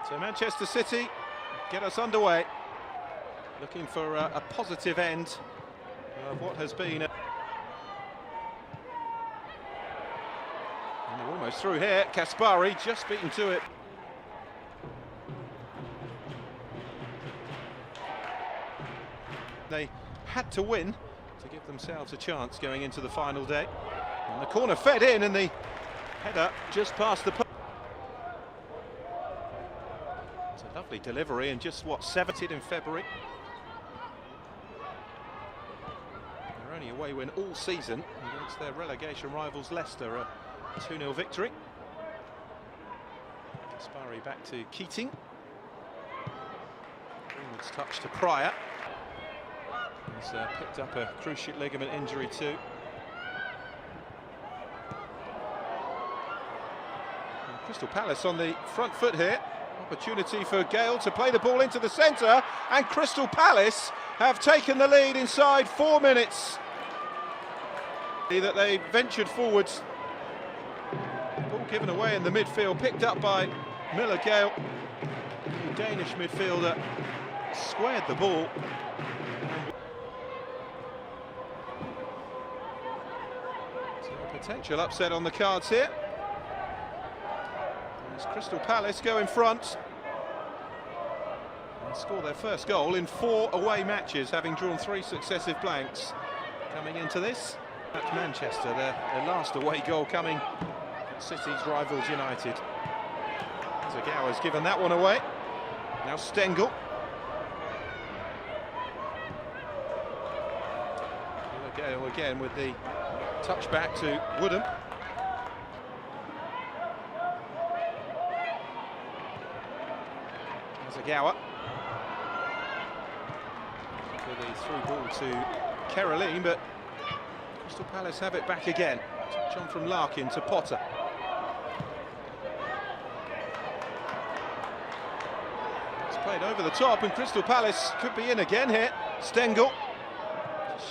So Manchester City get us underway, looking for a positive end of what has been and they're almost through here. Kaspari just beaten to it. They had to win to give themselves a chance going into the final day. And the corner fed in and the header just past the post. It's a lovely delivery and just what, 70th in February. Their only away win all season against their relegation rivals Leicester, a 2-0 victory. Kaspari back to Keating. Greenwood's touch to Pryor. He's picked up a cruciate ligament injury too. And Crystal Palace on the front foot here. Opportunity for Gale to play the ball into the centre, and Crystal Palace have taken the lead inside 4 minutes. That they ventured forwards. Ball given away in the midfield, picked up by Miller Gale. The Danish midfielder squared the ball. So a potential upset on the cards here. As Crystal Palace go in front and score their first goal in 4 away matches, having drawn 3 successive blanks coming into this. That's Manchester, their last away goal coming at City's rivals United. Zagawa's given that one away. Now Stengel. Gale again with the touch back to Woodham. Zagawa. With a through ball to Caroline, but Crystal Palace have it back again. Touch on from Larkin to Potter. It's played over the top and Crystal Palace could be in again here. Stengel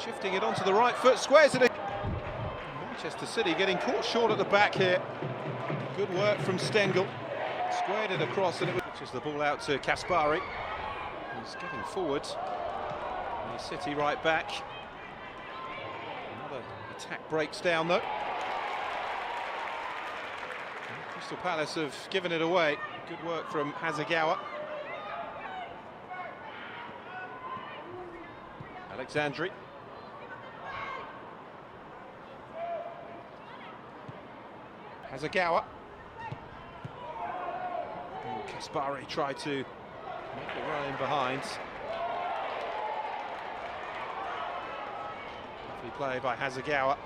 shifting it onto the right foot, squares it. Manchester City getting caught short at the back here. Good work from Stengel. Squared it across and it pushes the ball out to Kaspari. He's getting forward. And City right back. Another attack breaks down though. And Crystal Palace have given it away. Good work from Hasegawa. Alexandri. Hasegawa. Kaspari tried to make the run in behind. Lovely play by Hasegawa.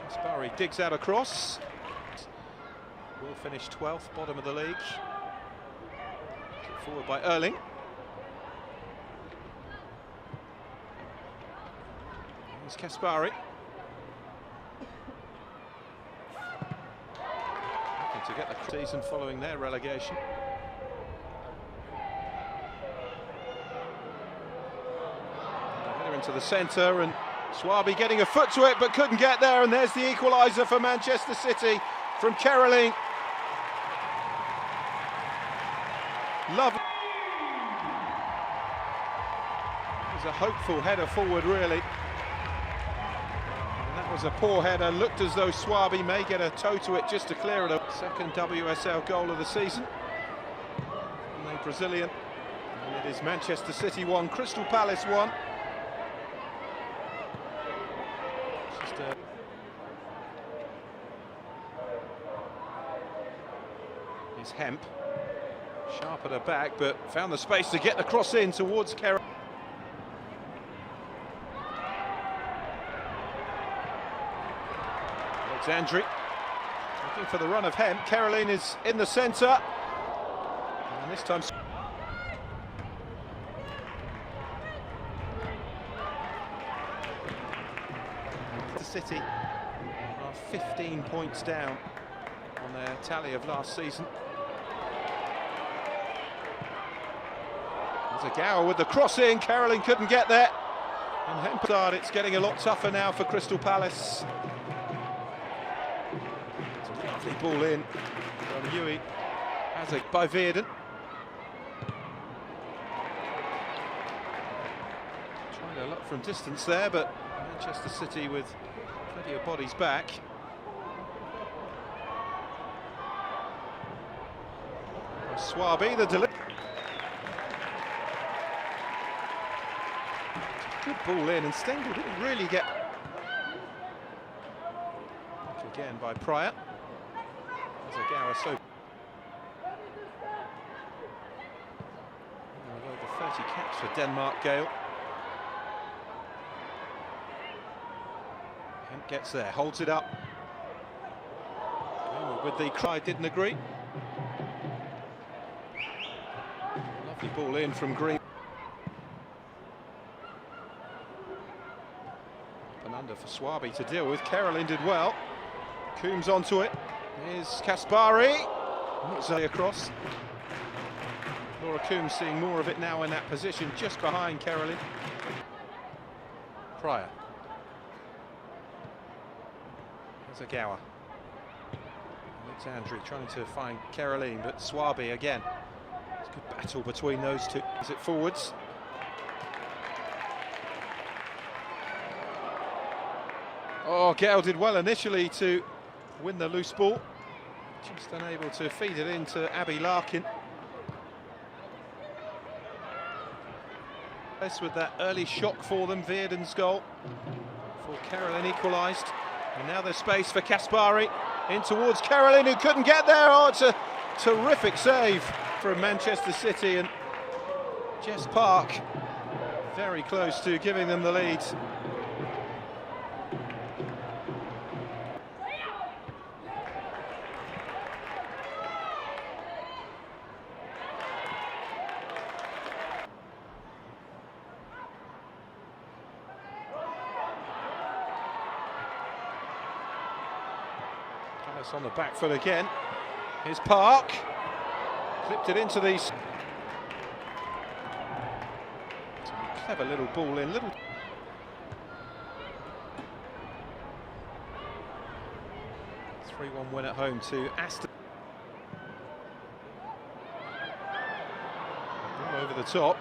Kaspari digs out across. Will finish 12th, bottom of the league. Put forward by Erling. Here's Kaspari. To get the season following their relegation. Header into the centre and Swaby getting a foot to it but couldn't get there, and there's the equaliser for Manchester City from Caroline. Lovely. It was a hopeful header forward really. That was a poor header, looked as though Swaby may get a toe to it just to clear it. Second WSL goal of the season. And the Brazilian. And it is Manchester City 1, Crystal Palace 1. Just is Hemp. Sharp at her back, but found the space to get the cross in towards Kerr. Alexandri looking for the run of Hemp. Caroline is in the centre, and this time the City are 15 points down on their tally of last season. There's a Gower with the cross in. Caroline couldn't get there, and Hemp. It's getting a lot tougher now for Crystal Palace. Lovely ball in from Yui. Has it by Veerden. Trying to look from distance there, but Manchester City with plenty of bodies back. Swaby, the delivery. Good ball in, and Stengel didn't really get. Again by Pryor. Zagawa so. Over 30 caps for Denmark, Gale. Kent gets there, holds it up. With the cry, didn't agree. Lovely ball in from Green. Up and under for Swaby to deal with. Kerolin did well. Coombs onto it. Here's Kaspari. Across. Laura Coombs seeing more of it now in that position, just behind Kerolin. Pryor. Zagawa. Alexandri trying to find Kerolin, but Swaby again. It's a good battle between those two. Is it forwards? Oh, Gale did well initially to win the loose ball. Just unable to feed it into Abby Larkin. With that early shock for them, Veerden's goal. Before Kerolin equalised. And now there's space for Kaspari. In towards Kerolin, who couldn't get there. Oh, it's a terrific save from Manchester City, and Jess Park very close to giving them the lead. On the back foot again. Here's Park. Clipped it into these. Clever little ball in. 3-1 win at home to Aston. Ball over the top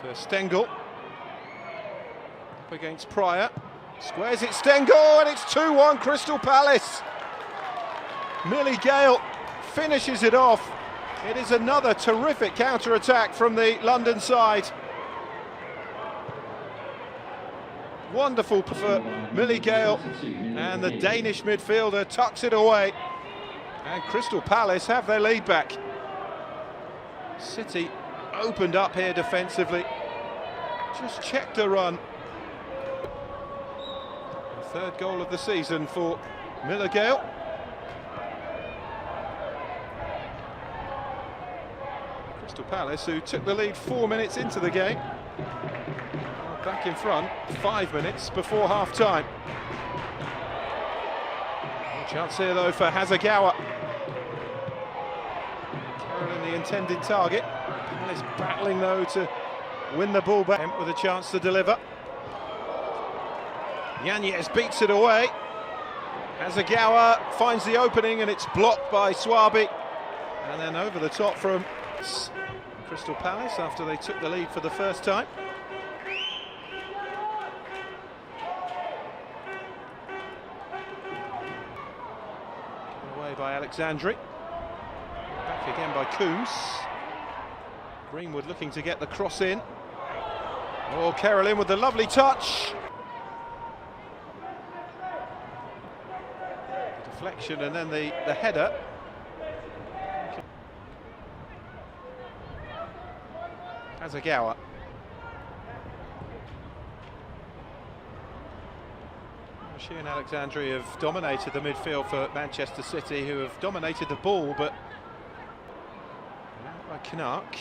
for Stengel. Up against Pryor. Squares it, Stengel, and it's 2-1 Crystal Palace. Millie Gale finishes it off. It is another terrific counter-attack from the London side. Wonderful for Millie Gale, and the Danish midfielder tucks it away. And Crystal Palace have their lead back. City opened up here defensively. Just checked a run. The third goal of the season for Millie Gale. Crystal Palace, who took the lead 4 minutes into the game, back in front 5 minutes before half-time. Chance here though for Hasegawa. Kerolin the intended target. Palace battling though to win the ball back with a chance to deliver. Yanez beats it away. Hasegawa finds the opening, and it's blocked by Swaby. And then over the top from Crystal Palace after they took the lead for the first time. Away by Alexandri. Back again by Coombs. Greenwood looking to get the cross in. Oh, Kerolin with the lovely touch. The deflection and then the header. Hasegawa. She and Alexandri have dominated the midfield for Manchester City, who have dominated the ball, but by Canuck.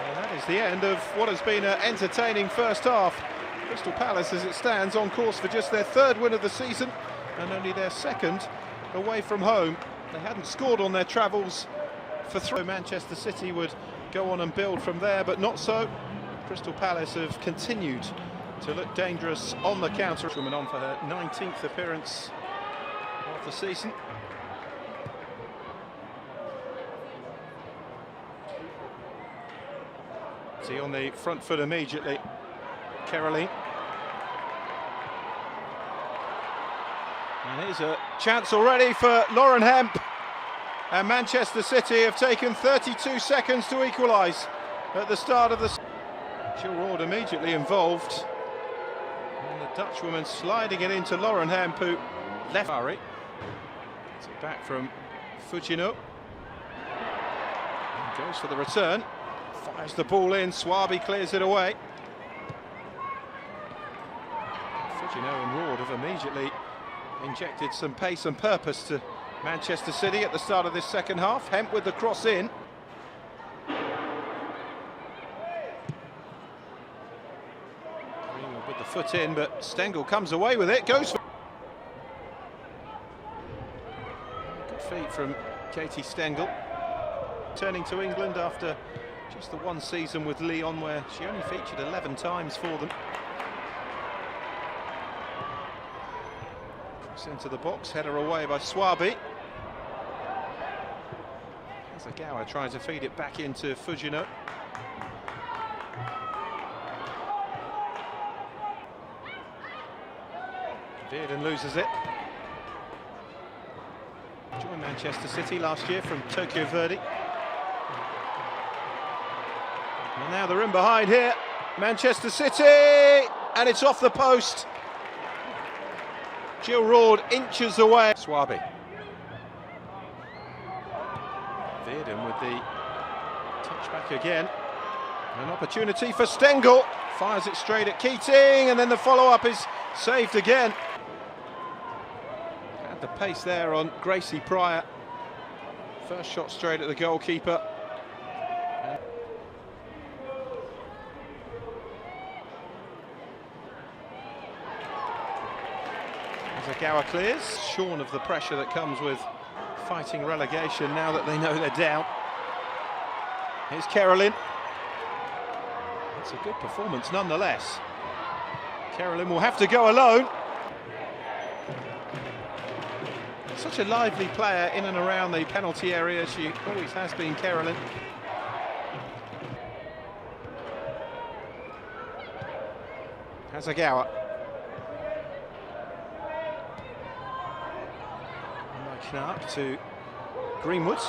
And that is the end of what has been an entertaining first half. Crystal Palace, as it stands, on course for just their third win of the season and only their second away from home. They hadn't scored on their travels for 3. Manchester City would go on and build from there, but not so. Crystal Palace have continued to look dangerous on the counter. Woman on for her 19th appearance of the season. See on the front foot immediately, Caroline. And here's a chance already for Lauren Hemp. And Manchester City have taken 32 seconds to equalise at the start of the... Jill Ward immediately involved. And the Dutchwoman sliding it into Lauren Hemp, who left Ari. It's it back from Fujino. And goes for the return. Fires the ball in, Swaby clears it away. Fujino and Ward have immediately injected some pace and purpose to Manchester City at the start of this second half. Hemp with the cross in. With the foot in, but Stengel comes away with it, goes for... Good feet from Katie Stengel. Turning to England after just the one season with Lyon, where she only featured 11 times for them. Cross into the box, header away by Swaby. Zagawa trying to feed it back into Fujino. Bearden loses it. Joined Manchester City last year from Tokyo Verdy. And now they're in behind here. Manchester City, and it's off the post. Jill Ward inches away. Swaby. Bearden with the touchback again. An opportunity for Stengel. Fires it straight at Keating, and then the follow-up is saved again. Had the pace there on Gracie Pryor. First shot straight at the goalkeeper. Zagawa clears, shorn of the pressure that comes with fighting relegation now that they know they're down. Here's Caroline. It's a good performance nonetheless. Caroline will have to go alone. Such a lively player in and around the penalty area. She always has been, Caroline. Hasegawa. Up to Greenwoods.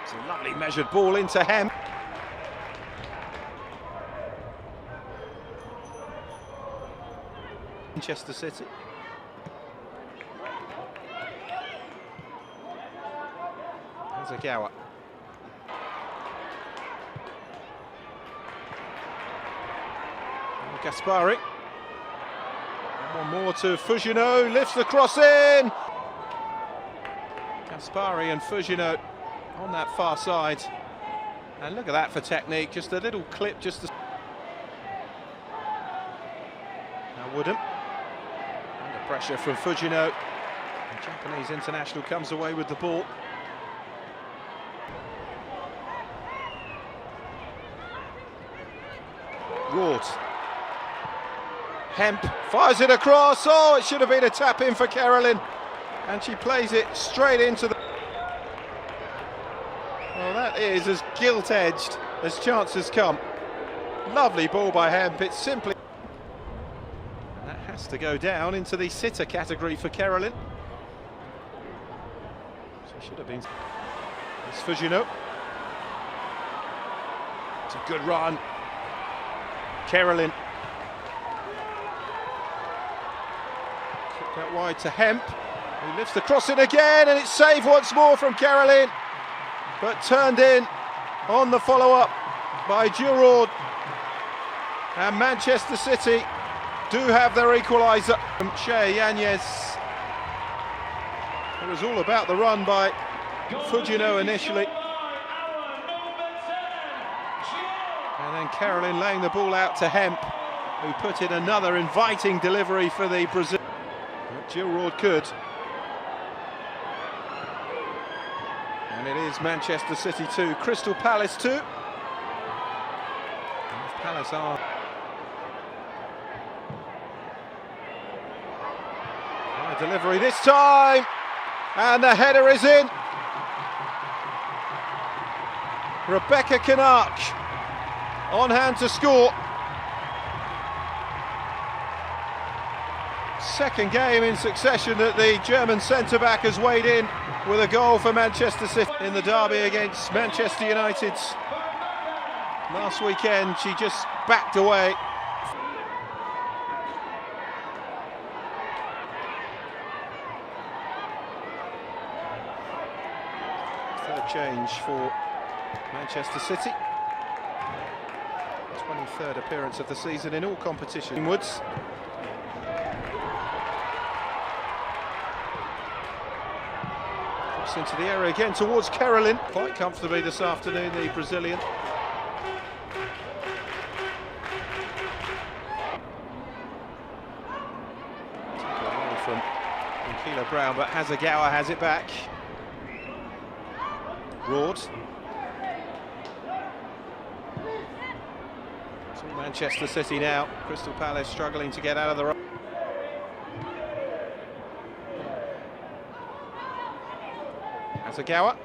It's a lovely measured ball into Hemp. Manchester City. Hasegawa. Gaspari. One more to Fujino, lifts the cross in. Gaspari and Fujino on that far side, and look at that for technique, just a little clip just to... Now Woodham, under pressure from Fujino, the Japanese international comes away with the ball. Ward. Hemp fires it across, oh, it should have been a tap in for Caroline. And she plays it straight into the... Well, that is as gilt-edged as chances come. Lovely ball by Hemp, it's simply... And that has to go down into the sitter category for Caroline. She should have been... It's Fujino. It's a good run. Caroline. Kick that wide to Hemp. He lifts the cross in again, and it's saved once more from Caroline, but turned in on the follow-up by Jill Ward. And Manchester City do have their equaliser from Shea Yanez. It was all about the run by Fujino initially. And then Caroline laying the ball out to Hemp, who put in another inviting delivery for the Brazil. But Jill Ward could. And it is Manchester City 2, Crystal Palace 2. And if Palace are Delivery this time, and the header is in. Rebecca Canuck on hand to score. Second game in succession that the German centre-back has weighed in with a goal for Manchester City in the derby against Manchester United. Last weekend she just backed away. Third change for Manchester City. 23rd appearance of the season in all competitions. Woods. Cross into the area again towards Carolyn. Quite comfortably this afternoon, the Brazilian. Taken away from Keeler Brown, but Hasegawa has it back. Roard. So Manchester City now. Crystal Palace struggling to get out of the road. Hasegawa.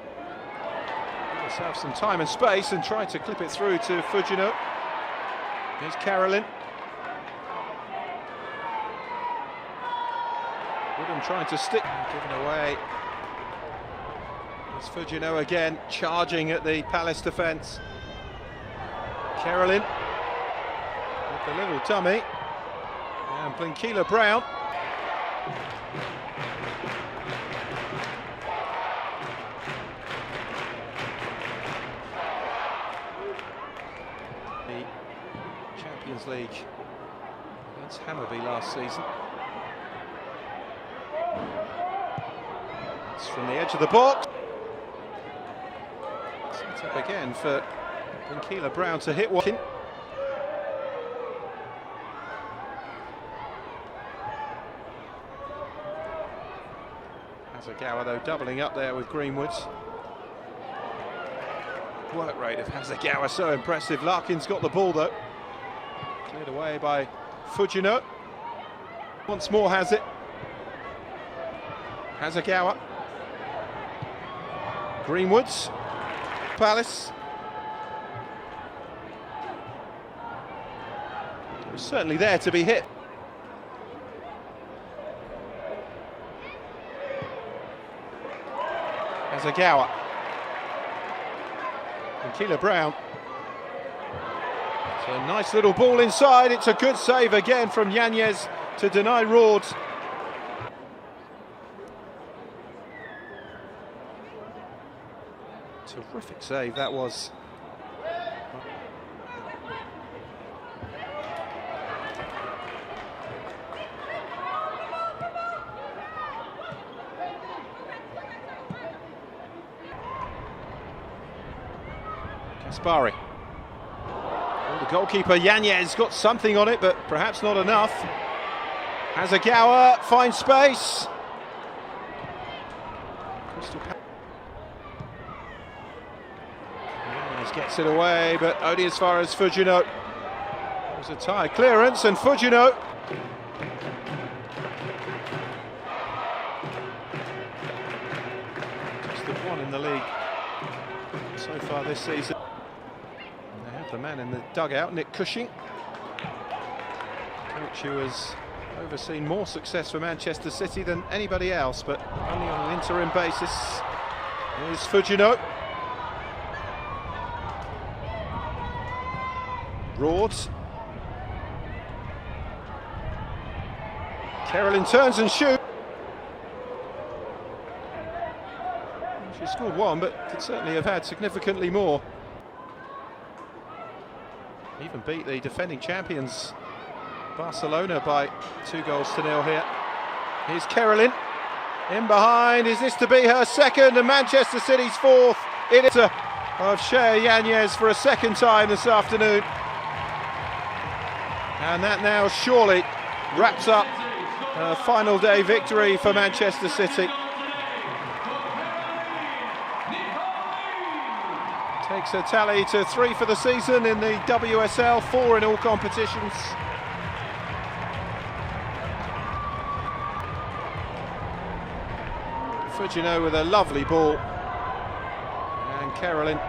Let's have some time and space and try to clip it through to Fujino. Here's Carolyn. Woodham trying to stick, given away. It's Fujino again, charging at the Palace defence. Carolyn with the little tummy, and Blinkila Brown. The Champions League against Hammarby last season. It's from the edge of the box. Set up again for Blinkila Brown to hit one. Hasegawa though doubling up there with Greenwood. Work rate of Hasegawa so impressive. Larkin's got the ball though. Cleared away by Fujino. Once more has it. Hasegawa. Greenwoods. Palace. It was certainly there to be hit. Hasegawa. And Keeler Brown. It's a nice little ball inside. It's a good save again from Yanez to deny Roard. Terrific save that was. Kaspari. Well, the goalkeeper Yanez got something on it, but perhaps not enough. Hasegawa finds space. Yanez gets it away, but only as far as Fujino. It was a tight clearance, and Fujino. Just the one in the league so far this season. They have the man in the dugout, Nick Cushing, coach who has overseen more success for Manchester City than anybody else, but only on an interim basis. Here's Fujino. Roard. Carolyn turns and shoots. She scored one, but could certainly have had significantly more. Even beat the defending champions Barcelona by 2-0 here. Here's Carolyn. In behind, is this to be her second and Manchester City's fourth? It is of Shea Yanez for a second time this afternoon. And that now surely wraps up a final day victory for Manchester City. Takes a tally to 3 for the season in the WSL, 4 in all competitions. Fujino with a lovely ball. And Kerolin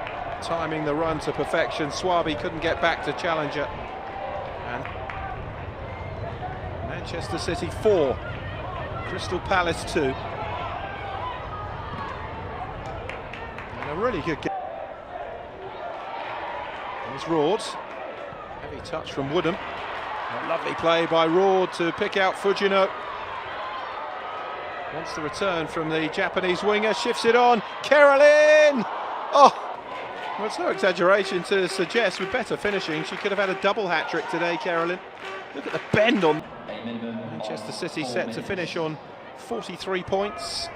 timing the run to perfection. Swaby couldn't get back to challenger. And Manchester City 4, Crystal Palace 2. And a really good game. There's Rord. Heavy touch from Woodham. A lovely play by Rord to pick out Fujino. Wants the return from the Japanese winger, shifts it on. Kerolin! Oh! Well, it's no exaggeration to suggest with better finishing she could have had a double hat-trick today, Kerolin. Look at the bend on. Manchester City set to finish on 43 points.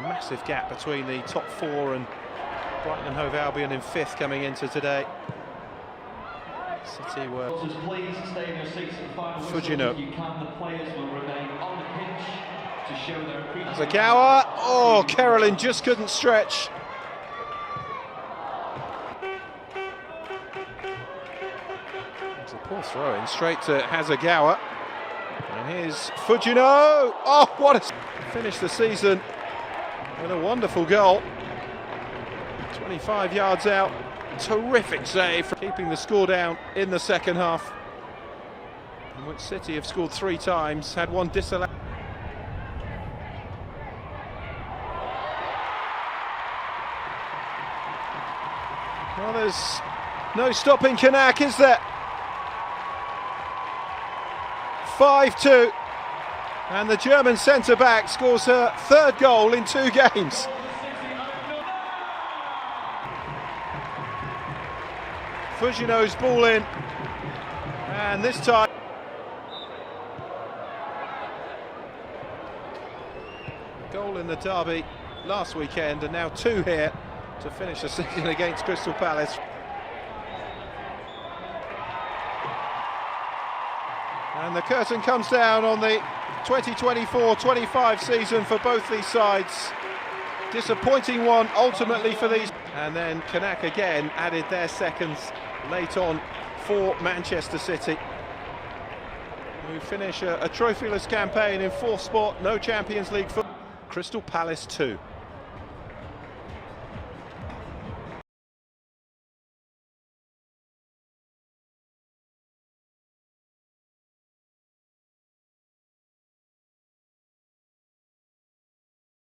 Massive gap between the top 4 and Brighton and Hove Albion in 5th coming into today. City were Fujino. Zagawa. Oh, Kerolin just couldn't stretch. It's a poor throw in straight to Hasegawa. And here's Fujino. Oh, what a finish the season with a wonderful goal. 25 yards out. Terrific save for keeping the score down in the second half, in which City have scored 3 times, had one disallowed. Well, there's no stopping Kanak, is there? 5-2, and the German centre-back scores her 3rd goal in 2 games. Fujino's ball in, and this time goal in the derby last weekend, and now 2 here to finish the season against Crystal Palace. And the curtain comes down on the 2024-25 season for both these sides. Disappointing one ultimately for these. And then Kanak again added their seconds late on for Manchester City, who finish a trophyless campaign in 4th spot, no Champions League football. Crystal Palace 2.